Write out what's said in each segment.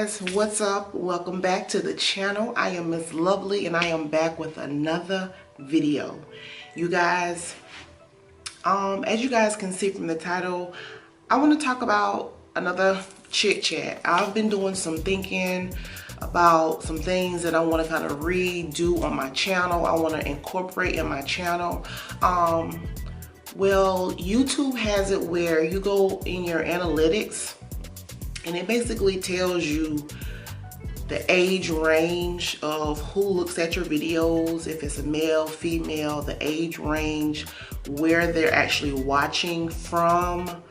guys, what's up? Welcome back to the channel. I am Miss Lovely and I am back with another video. You guys, as you guys can see from the title, I want to talk about another chit chat. I've been doing some thinking about some things that I want to kind of redo on my channel. I want to incorporate in my channel. Well, YouTube has it where you go in your analytics and it basically tells you the age range of who looks at your videos, if it's a male, female, the age range, where they're actually watching from,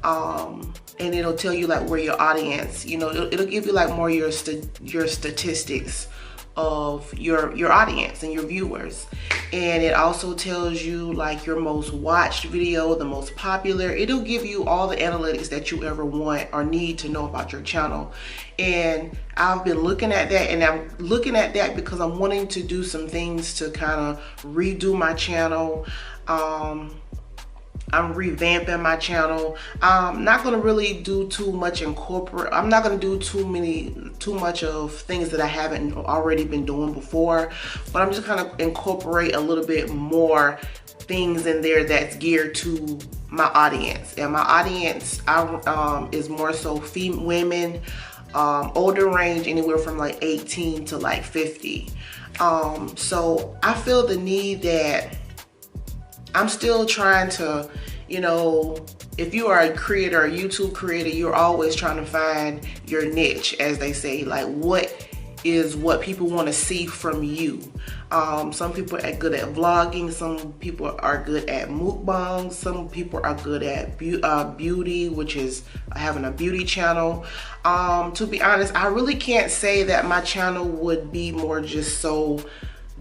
and it'll tell you like where your audience, you know, it'll give you like more your statistics of your audience and your viewers. And it also tells you like your most watched video, the most popular. It'll give you all the analytics that you ever want or need to know about your channel. And I've been looking at that, and I'm looking at that because I'm wanting to do some things to kind of redo my channel. I'm revamping my channel. I'm not going to really do too much I'm not going to do too much of things that I haven't already been doing before, but I'm just kind of incorporate a little bit more things in there that's geared to my audience. And my audience is more so women, older range, anywhere from like 18 to like 50. So I feel the need that I'm still trying to, you know, if you are a creator, a YouTube creator, you're always trying to find your niche, as they say, like what people want to see from you. Some people are good at vlogging, some people are good at mukbangs, some people are good at beauty, which is having a beauty channel. To be honest, I really can't say that my channel would be more just so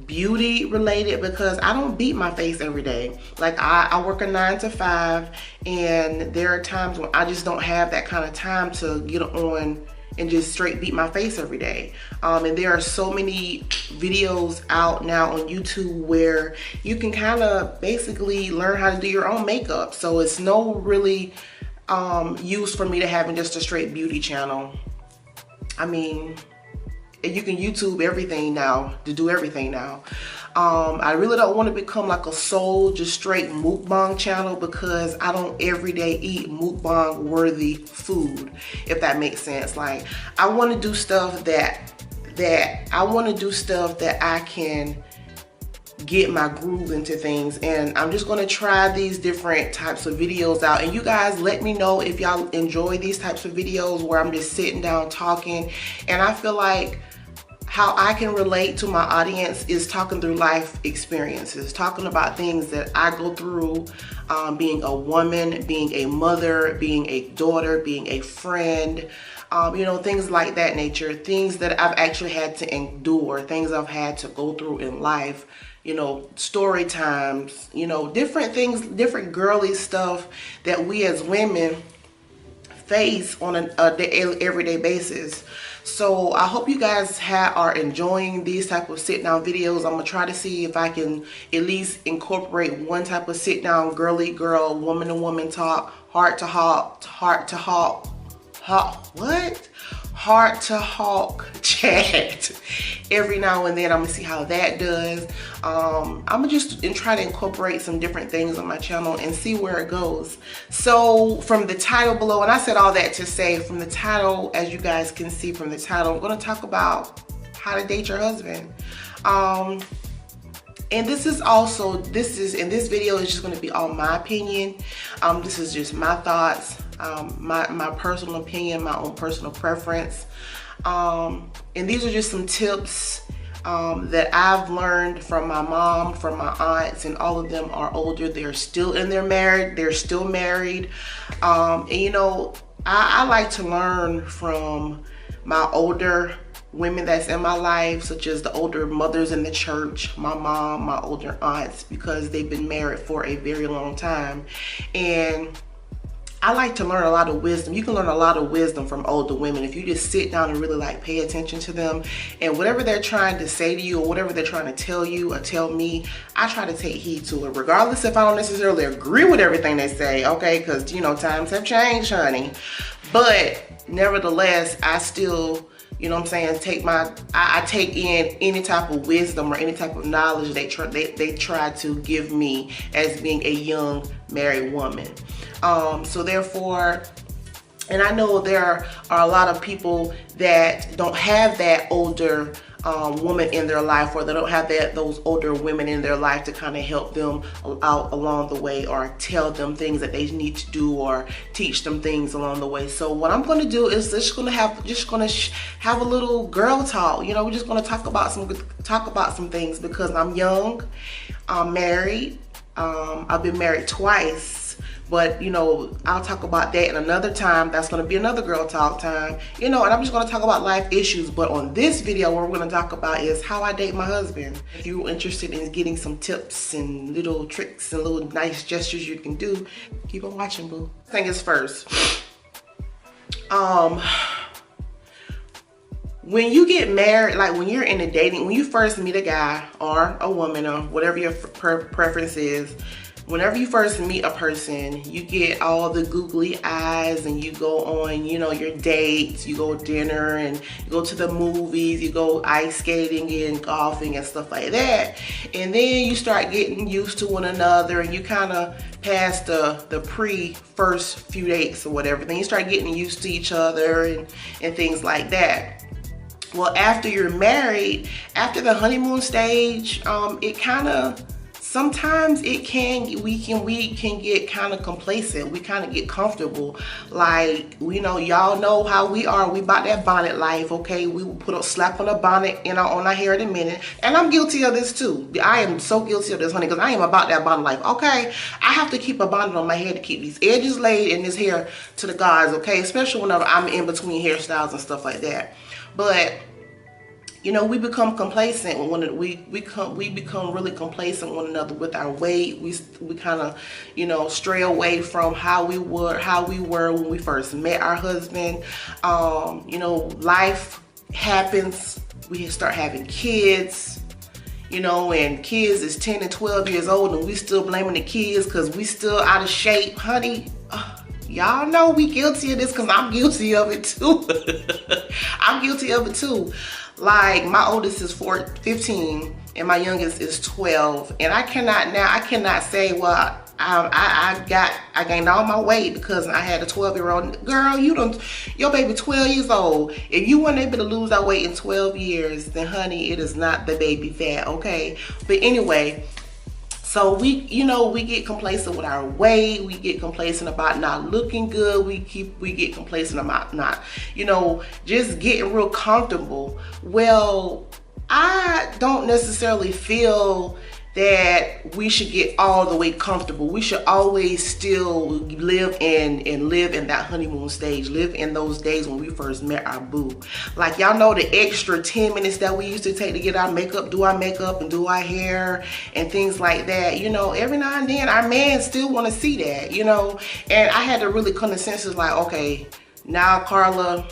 beauty related, because I don't beat my face every day. Like I work a 9 to 5, and there are times when I just don't have that kind of time to get on and just straight beat my face every day. And there are so many videos out now on YouTube where you can kind of basically learn how to do your own makeup. So it's no really use for me to having just a straight beauty channel. I mean, you can YouTube everything now, to do everything now. I really don't want to become like a just straight mukbang channel, because I don't every day eat mukbang worthy food, if that makes sense. Like I want to do stuff that I can get my groove into things. And I'm just going to try these different types of videos out, and you guys let me know if y'all enjoy these types of videos where I'm just sitting down talking. And I feel like how I can relate to my audience is talking through life experiences, talking about things that I go through, being a woman, being a mother, being a daughter, being a friend, you know, things like that nature, things that I've actually had to endure, things I've had to go through in life, you know, story times, you know, different things, different girly stuff that we as women face on an everyday basis. So I hope you guys are enjoying these type of sit down videos. I'm gonna try to see if I can at least incorporate one type of sit down girly girl, woman to woman talk, heart to hawk chat every now and then. I'm gonna see how that does. I'm gonna just try to incorporate some different things on my channel and see where it goes. So from the title below, and I said all that to say, from the title, as you guys can see from the title, I'm gonna talk about how to date your husband. And this video is just going to be all my opinion. This is just my thoughts, my personal opinion, my own personal preference. And these are just some tips that I've learned from my mom, from my aunts, and all of them are older. They're still married. And you know, I like to learn from my older women that's in my life, such as the older mothers in the church, my mom, my older aunts, because they've been married for a very long time. And I like to learn a lot of wisdom. You can learn a lot of wisdom from older women if you just sit down and really like pay attention to them. And whatever they're trying to say to you, or whatever they're trying to tell you or tell me, I try to take heed to it, regardless if I don't necessarily agree with everything they say, okay? Because, you know, times have changed, honey. But nevertheless, I still You know what I'm saying? I take in any type of wisdom or any type of knowledge they try to give me as being a young married woman. So therefore, and I know there are a lot of people that don't have that older woman in their life, or they don't have those older women in their life to kind of help them out along the way, or tell them things that they need to do, or teach them things along the way. So what I'm going to do is just going to have a little girl talk. You know, we're just going to talk about some things, because I'm young, I'm married, I've been married twice. But, you know, I'll talk about that in another time. That's going to be another girl talk time. You know, and I'm just going to talk about life issues. But on this video, what we're going to talk about is how I date my husband. If you're interested in getting some tips and little tricks and little nice gestures you can do, keep on watching, boo. Thing is first, when you get married, like when you're in a dating, when you first meet a guy or a woman or whatever your preference is, whenever you first meet a person, you get all the googly eyes, and you go on, you know, your dates, you go dinner, and you go to the movies, you go ice skating and golfing and stuff like that. And then you start getting used to one another, and you kind of pass the first few dates or whatever. Then you start getting used to each other and things like that. Well, after you're married, after the honeymoon stage, it kind of, sometimes we can get kind of complacent. We kind of get comfortable. Like, you know, y'all know how we are. We about that bonnet life, okay? We will slap on a bonnet on our hair in a minute. And I'm guilty of this too. I am so guilty of this, honey, because I am about that bonnet life, okay? I have to keep a bonnet on my head to keep these edges laid and this hair to the gods, okay? Especially whenever I'm in between hairstyles and stuff like that. But you know, we become complacent when we become really complacent with one another with our weight. We kind of, you know, stray away from how we were when we first met our husband. You know, life happens. We start having kids, you know, and kids is 10 and 12 years old, and we still blaming the kids because we still out of shape, honey. Y'all know we guilty of this, because I'm guilty of it too. I'm guilty of it too. Like, my oldest is 15 and my youngest is 12, and I cannot say, well, I gained all my weight because I had a 12-year-old. Girl, your baby 12 years old. If you weren't able to lose that weight in 12 years, then honey, it is not the baby fat, okay? But anyway, so we get complacent with our weight. We get complacent about not looking good. We get complacent about not, you know, just getting real comfortable. Well, I don't necessarily feel that we should get all the way comfortable. We should always still live in that honeymoon stage, live in those days when we first met our boo. Like, y'all know the extra 10 minutes that we used to take to get our makeup, do our makeup and do our hair and things like that. You know, every now and then our man still want to see that, you know. And I had to really come to senses like, okay, now Carla,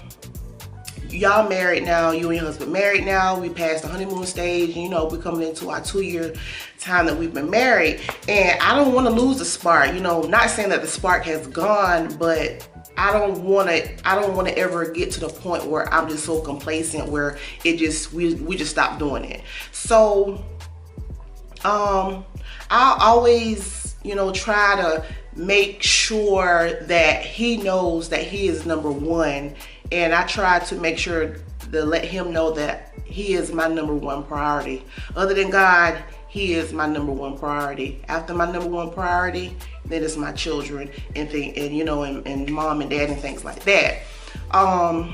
y'all married now, you and your husband married now, we passed the honeymoon stage, you know, we're coming into our 2-year time that we've been married, and I don't want to lose the spark, you know, not saying that the spark has gone, but I don't want to ever get to the point where I'm just so complacent where we just stop doing it. So I'll always, you know, try to make sure that he knows that he is number one. And I try to make sure to let him know that he is my number one priority. Other than God, he is my number one priority. After my number one priority, then it's my children and you know, and mom and dad and things like that. When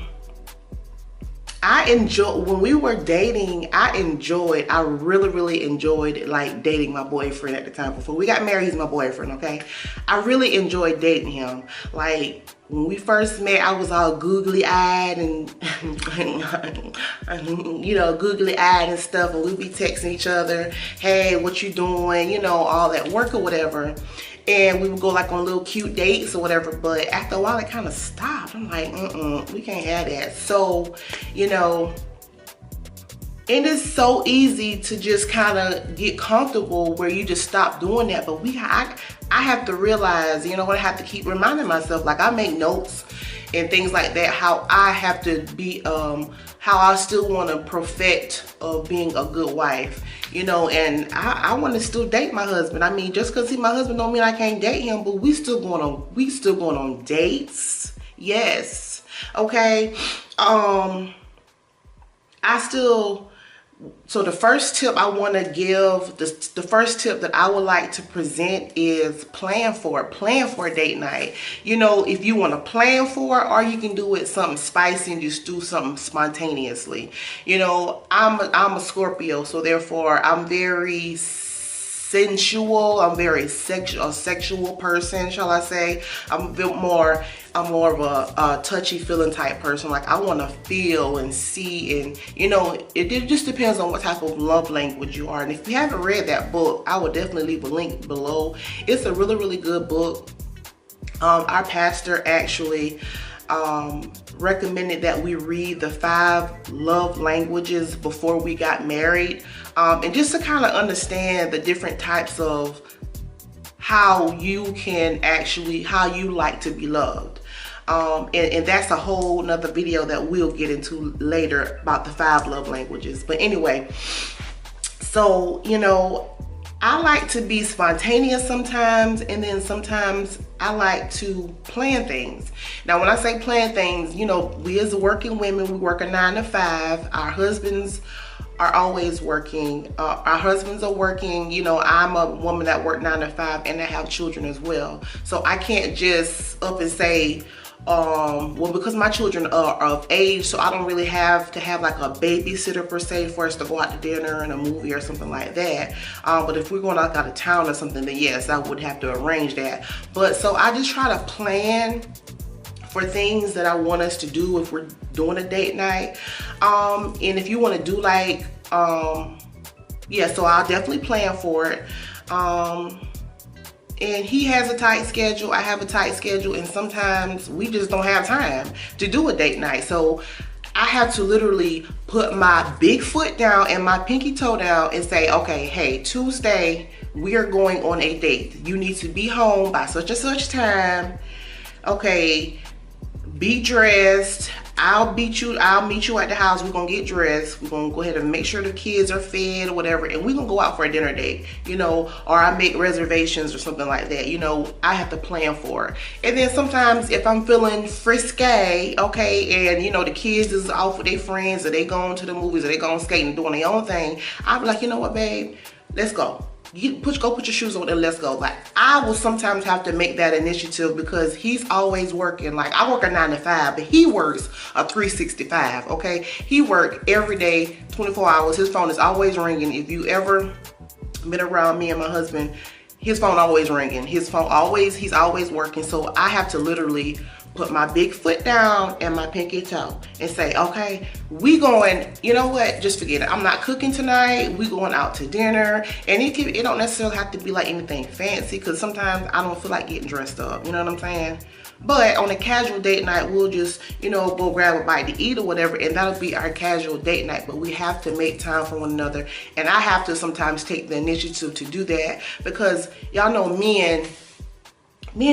we were dating, I really enjoyed like dating my boyfriend at the time. Before we got married, he's my boyfriend, okay? I really enjoyed dating him. Like, when we first met, I was all googly-eyed and, you know, googly-eyed and stuff, and we'd be texting each other, hey, what you doing, you know, all that work or whatever. And we would go like on little cute dates or whatever, but after a while it kind of stopped. I'm like, we can't have that. So, you know, And it's so easy to just kind of get comfortable where you just stop doing that. But I have to realize, you know, I have to keep reminding myself, like I make notes and things like that, how I have to be, how I still want to perfect being a good wife, you know, and I want to still date my husband. I mean, just because he's my husband don't mean I can't date him, but we still going on dates. Yes. Okay. So the first tip I want to give, the first tip that I would like to present is plan for a date night. You know, if you want to plan for it, or you can do it something spicy and just do something spontaneously. You know, I'm a Scorpio, so therefore I'm very sensual. I'm very sexual person, shall I say. I'm more of a touchy feeling type person. Like I want to feel and see, and you know, it just depends on what type of love language you are. And if you haven't read that book, I would definitely leave a link below. It's a really good book. Our pastor actually recommended that we read the 5 love languages before we got married, and just to kind of understand the different types of how you like to be loved. And that's a whole nother video that we'll get into later about the 5 love languages. But anyway, so, you know, I like to be spontaneous sometimes, and then sometimes I like to plan things. Now, when I say plan things, you know, we as working women, we work a 9 to 5. Our husbands are always working. Our husbands are working. You know, I'm a woman that work 9 to 5, and I have children as well. So I can't just up and say, well, because my children are of age, so I don't really have to have like a babysitter per se for us to go out to dinner and a movie or something like that. But if we're going out of town or something, then yes, I would have to arrange that. But so I just try to plan for things that I want us to do if we're doing a date night. And if you want to do like, yeah, so I'll definitely plan for it. And he has a tight schedule, I have a tight schedule, and sometimes we just don't have time to do a date night. So I have to literally put my big foot down and my pinky toe down and say, okay, hey, Tuesday, we are going on a date. You need to be home by such and such time. Okay, be dressed. I'll meet you at the house. We're gonna get dressed. We're gonna go ahead and make sure the kids are fed or whatever, and we're gonna go out for a dinner date, you know, or I make reservations or something like that. You know, I have to plan for it. And then sometimes if I'm feeling frisky, okay, and you know the kids is off with their friends, or they going to the movies, or they going skating, doing their own thing, I'll be like, you know what, babe, let's go. Go put your shoes on and let's go. Like I will sometimes have to make that initiative because he's always working. Like I work a 9 to 5, but he works a 365. Okay, he works every day, 24 hours. His phone is always ringing. If you ever been around me and my husband, his phone always ringing. He's always working. So I have to literally put my big foot down and my pinky toe and say, okay, we going, you know what, just forget it. I'm not cooking tonight. We going out to dinner. And it don't necessarily have to be like anything fancy, because sometimes I don't feel like getting dressed up. You know what I'm saying? But on a casual date night, we'll just, you know, go grab a bite to eat or whatever, and that'll be our casual date night. But we have to make time for one another, and I have to sometimes take the initiative to do that, because y'all know men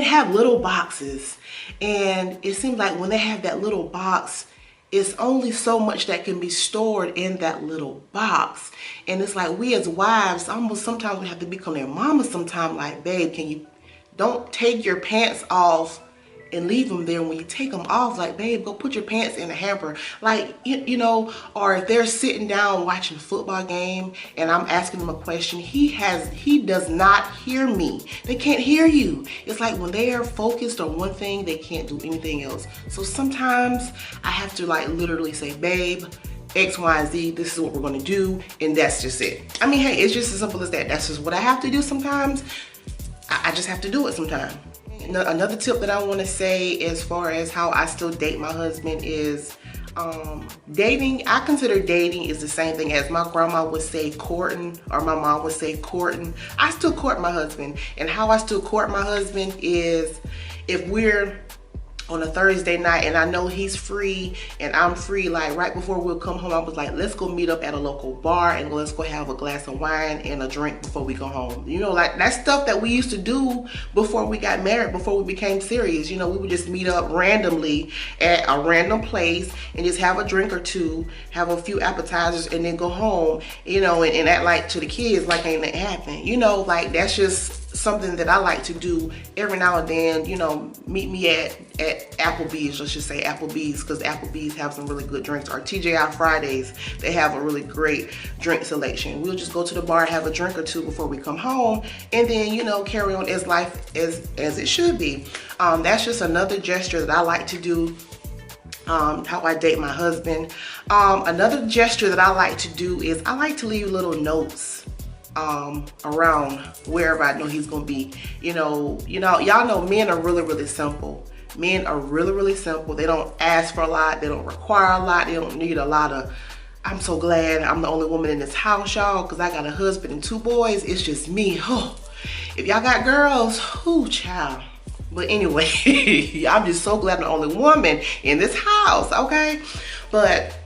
have little boxes, and it seems like when they have that little box, it's only so much that can be stored in that little box. And it's like we as wives, almost sometimes we have to become their mama sometime, like, babe, can you don't take your pants off and leave them there. When you take them off, like, babe, go put your pants in the hamper. Like, you know, or if they're sitting down watching a football game and I'm asking them a question, he does not hear me. They can't hear you. It's like when they are focused on one thing, they can't do anything else. So sometimes I have to like literally say, babe, X, Y, and Z, this is what we're gonna do, and that's just it. I mean, hey, it's just as simple as that. That's just what I have to do sometimes. I just have to do it sometimes. Another tip that I want to say as far as how I still date my husband is dating. I consider dating is the same thing as my grandma would say courting, or my mom would say courting. I still court my husband, and how I still court my husband is if we're on a Thursday night and I know he's free and I'm free, like right before we'll come home, I was like, let's go meet up at a local bar and let's go have a glass of wine and a drink before we go home. You know, like that's stuff that we used to do before we got married, before we became serious. You know, we would just meet up randomly at a random place and just have a drink or two, have a few appetizers, and then go home, you know, and act like to the kids like ain't nothing happened. You know, like that's just something that I like to do every now and then. You know, meet me at Applebee's, let's just say Applebee's, because Applebee's have some really good drinks, or TGI Fridays, they have a really great drink selection. We'll just go to the bar, have a drink or two before we come home, and then, you know, carry on as life as it should be. That's just another gesture that I like to do. How I date my husband. Another gesture that I like to do is I like to leave little notes around wherever I know he's gonna be. You know, y'all know men are really simple. Men are really simple. They don't ask for a lot. They don't require a lot. They don't need a lot of, I'm so glad I'm the only woman in this house, y'all, because I got a husband and 2 boys. It's just me. Oh, if y'all got girls, whoo, child. But anyway, I'm just so glad I'm the only woman in this house, okay? But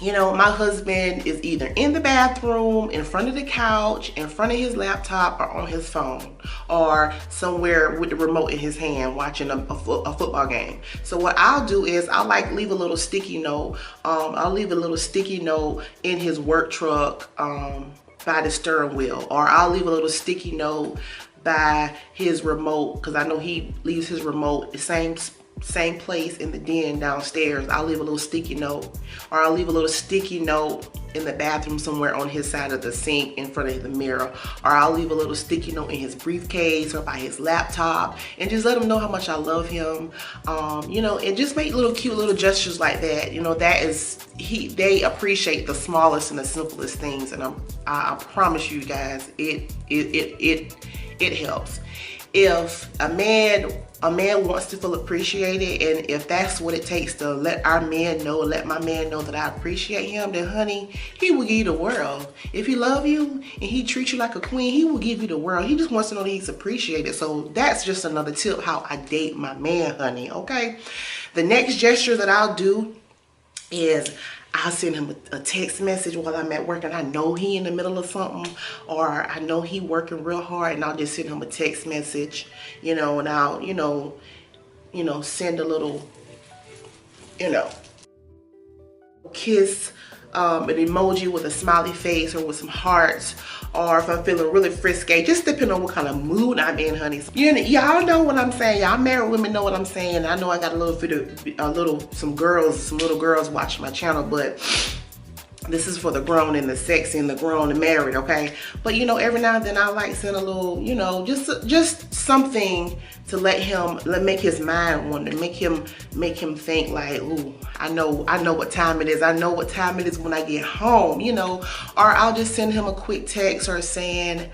you know, my husband is either in the bathroom, in front of the couch, in front of his laptop, or on his phone, or somewhere with the remote in his hand watching a football game. So what I'll do is I'll like leave a little sticky note. I'll leave a little sticky note in his work truck by the steering wheel, or I'll leave a little sticky note by his remote, because I know he leaves his remote the same place in the den downstairs. I'll leave a little sticky note, or I'll leave a little sticky note in the bathroom somewhere on his side of the sink in front of the mirror, or I'll leave a little sticky note in his briefcase or by his laptop, and just let him know how much I love him. You know, and just make little cute little gestures like that. You know, that is, they appreciate the smallest and the simplest things, and I promise you guys, it helps. If a man wants to feel appreciated, and if that's what it takes to let my man know that I appreciate him, then honey, he will give you the world. If he love you and he treats you like a queen, he will give you the world. He just wants to know that he's appreciated. So that's just another tip how I date my man, honey, okay? The next gesture that I'll do is I'll send him a text message while I'm at work and I know he in the middle of something, or I know he working real hard, and I'll just send him a text message, you know, and I'll, you know, send a little, you know, kiss, an emoji with a smiley face or with some hearts, or if I'm feeling really frisky, just depending on what kind of mood I'm in, honey. Y'all know what I'm saying. Y'all married women know what I'm saying. I know I got some little girls watching my channel, but this is for the grown and the sexy and the grown and married, okay? But you know, every now and then I like send a little, you know, just something to make his mind wander, make him think like, ooh, I know what time it is. I know what time it is when I get home, you know. Or I'll just send him a quick text or saying,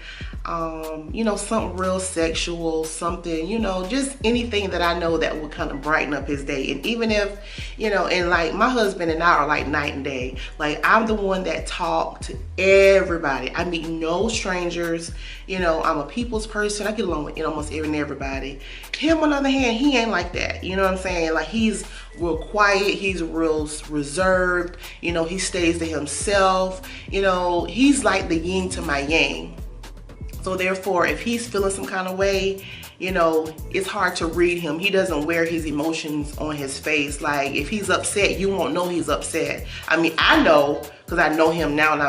you know, something real sexual, something, you know, just anything that I know that would kind of brighten up his day. And even if, you know, and like my husband and I are like night and day. Like I'm the one that talk to everybody. I meet no strangers. You know, I'm a people's person. I get along with almost everybody. Him, on the other hand, he ain't like that. You know what I'm saying? Like he's real quiet. He's real reserved. You know, he stays to himself. You know, he's like the yin to my yang. So therefore, if he's feeling some kind of way, you know, it's hard to read him. He doesn't wear his emotions on his face. Like if he's upset, you won't know he's upset. I mean, I know because I know him now, and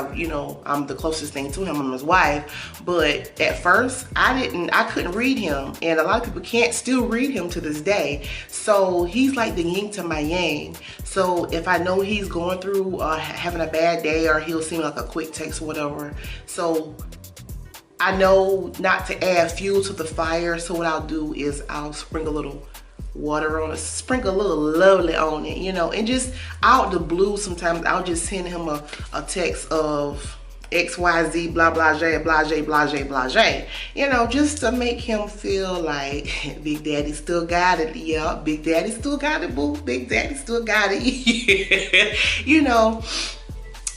I'm the closest thing to him. I'm his wife. But at first, I couldn't read him, and a lot of people can't still read him to this day. So he's like the yin to my yang. So if I know he's going through having a bad day, or he'll send like a quick text or whatever. So I know not to add fuel to the fire, so what I'll do is I'll sprinkle a little water on it, sprinkle a little lovely on it, you know, and just out the blue sometimes I'll just send him a text of XYZ, blah, blah, blah, you know, just to make him feel like Big Daddy still got it. Yeah, Big Daddy still got it, boo. Big Daddy still got it. You know,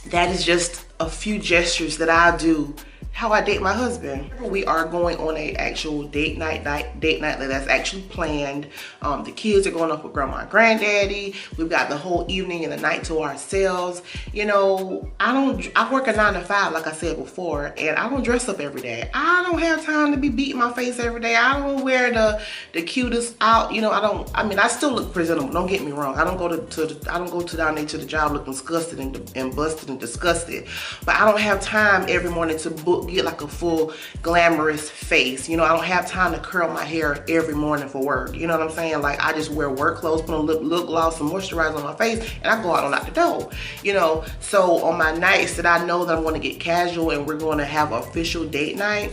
that is just a few gestures that I do how I date my husband. We are going on a actual date night that's actually planned. The kids are going up with grandma and granddaddy. We've got the whole evening and the night to ourselves. You know, I work a 9 to 5, like I said before, and I don't dress up every day. I don't have time to be beating my face every day. I don't wear the cutest out, you know, I mean, I still look presentable, don't get me wrong. I don't go to down there to the job looking disgusted and busted and disgusted. But I don't have time every morning to get like a full glamorous face. You know, I don't have time to curl my hair every morning for work. You know what I'm saying? Like, I just wear work clothes, put on lip gloss and moisturizer on my face, and I go out and out the door. You know, so on my nights that I know that I'm going to get casual and we're going to have an official date night,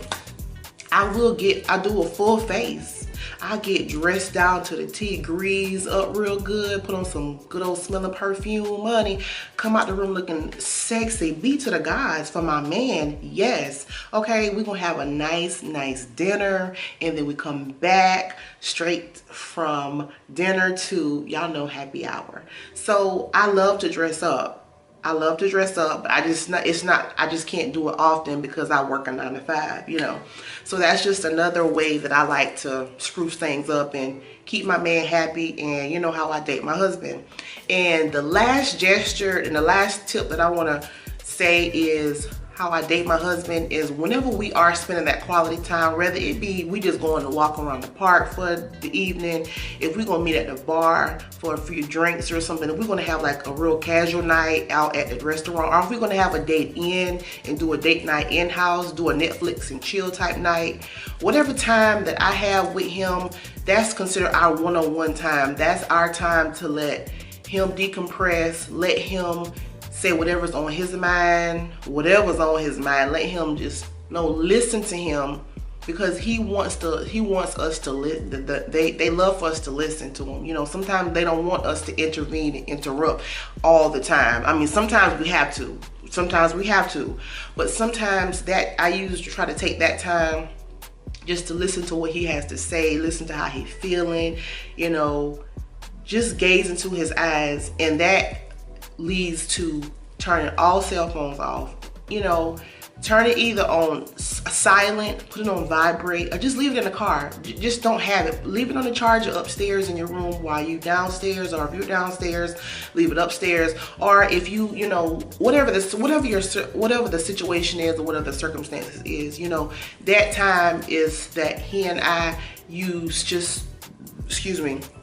I do a full face. I get dressed down to the T, grease up real good, put on some good old smelling perfume, honey, come out the room looking sexy, be to the gods for my man, yes. Okay, we're gonna have a nice dinner, and then we come back straight from dinner to, y'all know, happy hour. So I love to dress up. But I just can't do it often because I work a 9 to 5, you know. So that's just another way that I like to spruce things up and keep my man happy, and you know how I date my husband. And the last gesture and the last tip that I want to say is how I date my husband is whenever we are spending that quality time, whether it be we just going to walk around the park for the evening, if we're gonna meet at the bar for a few drinks or something, if we're gonna have like a real casual night out at the restaurant, or if we're gonna have a date in and do a date night in-house, do a Netflix and chill type night, whatever time that I have with him, that's considered our one-on-one time. That's our time to let him decompress, let him say whatever's on his mind, let him just, you know, listen to him, because he wants us to listen. They love for us to listen to him. You know, sometimes they don't want us to intervene and interrupt all the time. I mean, sometimes we have to, but sometimes that I usually try to take that time just to listen to what he has to say, listen to how he's feeling, you know, just gaze into his eyes, and that leads to turning all cell phones off. You know, turn it either on silent, put it on vibrate, or just leave it in the car. Just don't have it. Leave it on the charger upstairs in your room while you downstairs, or if you're downstairs, leave it upstairs. Or if you know, whatever the situation is, or whatever the circumstances is, you know, that time is that he and I use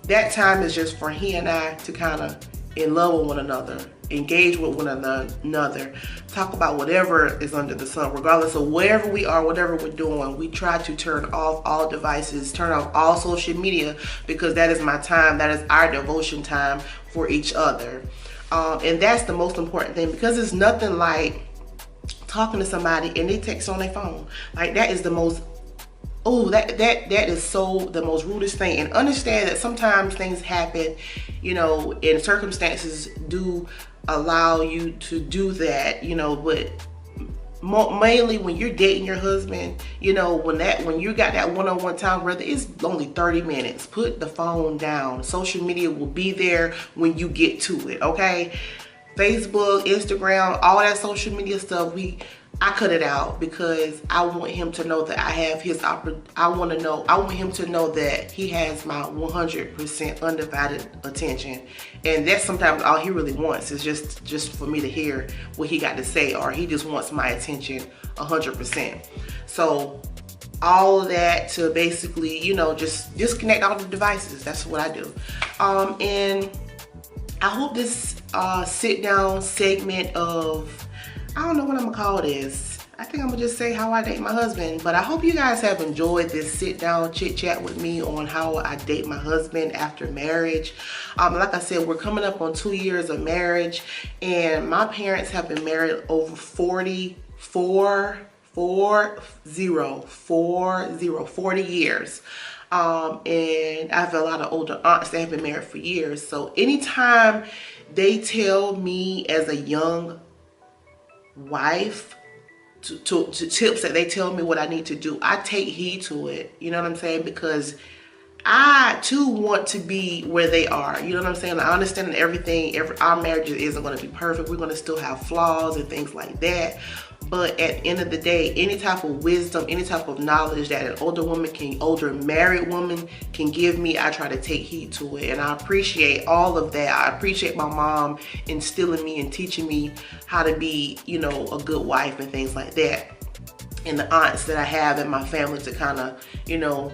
that time is just for he and I to kind of in love with one another, engage with one another, talk about whatever is under the sun, regardless of wherever we are, whatever we're doing. We try to turn off all devices, turn off all social media, because that is my time, that is our devotion time for each other. And that's the most important thing, because it's nothing like talking to somebody and they text on their phone. Like, that is the most, that is so the most rudest thing. And understand that sometimes things happen, you know, and circumstances do allow you to do that, you know, but mainly when you're dating your husband, you know, when you got that one-on-one time, whether it's only 30 minutes, put the phone down. Social media will be there when you get to it, okay? Facebook, Instagram, all that social media stuff, I cut it out, because I want him to know that I have his I want him to know that he has my 100% undivided attention. And that's sometimes all he really wants, is just for me to hear what he got to say, or he just wants my attention 100%. So all of that to basically, you know, just disconnect all the devices. That's what I do. And I hope this sit down segment of, I don't know what I'm gonna call this. I think I'm gonna just say how I date my husband. But I hope you guys have enjoyed this sit down chit chat with me on how I date my husband after marriage. Like I said, we're coming up on 2 years of marriage, and my parents have been married over 40 years. And I have a lot of older aunts that have been married for years. So anytime they tell me as a young wife to tips that they tell me what I need to do, I take heed to it. You know what I'm saying? Because I too want to be where they are. You know what I'm saying? I understand that our marriage isn't going to be perfect. We're going to still have flaws and things like that. But at the end of the day, any type of wisdom, any type of knowledge that an older married woman can give me, I try to take heed to it. And I appreciate all of that. I appreciate my mom instilling me and teaching me how to be, you know, a good wife and things like that. And the aunts that I have in my family to kind of, you know,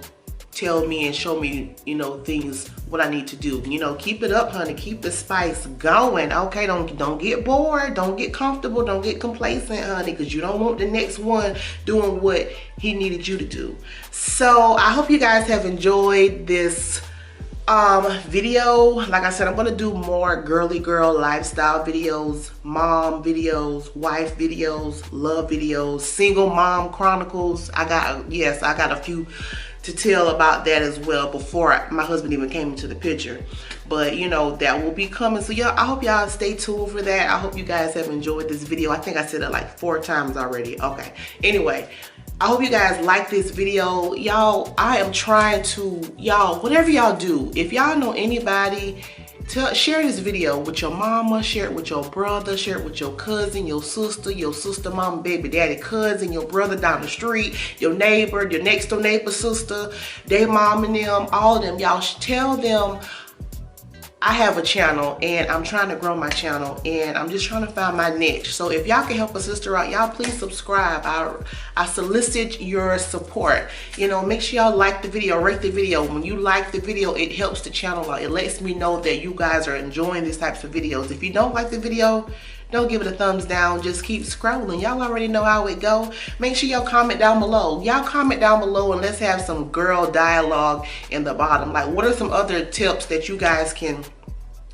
tell me and show me, you know, things, what I need to do. You know, keep it up, honey. Keep the spice going. Okay, don't get bored. Don't get comfortable. Don't get complacent, honey, because you don't want the next one doing what he needed you to do. So I hope you guys have enjoyed this video. Like I said, I'm gonna do more girly girl lifestyle videos, mom videos, wife videos, love videos, single mom chronicles. I got a few to tell about that as well before my husband even came into the picture. But you know, that will be coming. So y'all, I hope y'all stay tuned for that. I hope you guys have enjoyed this video. I think I said it like 4 times already. Okay, anyway, I hope you guys like this video. Y'all, I am trying to, y'all, whatever y'all do, if y'all know anybody, share this video with your mama, share it with your brother, share it with your cousin, your sister, mama, baby, daddy, cousin, your brother down the street, your neighbor, your next door neighbor, sister, their mom and them, all of them. Y'all tell them I have a channel and I'm trying to grow my channel and I'm just trying to find my niche. So if y'all can help a sister out, y'all please subscribe. I solicit your support. You know, make sure y'all like the video, rate the video. When you like the video, it helps the channel out. It lets me know that you guys are enjoying these types of videos. If you don't like the video, don't give it a thumbs down. Just keep scrolling. Y'all already know how it go. Make sure y'all comment down below. Y'all comment down below and let's have some girl dialogue in the bottom. Like, what are some other tips that you guys can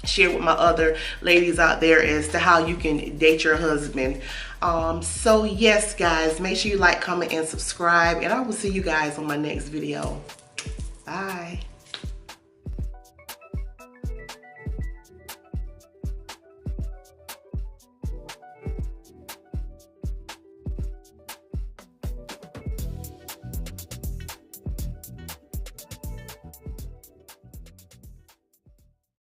share with my other ladies out there as to how you can date your husband? So yes, guys, make sure you like, comment, and subscribe. And I will see you guys on my next video. Bye.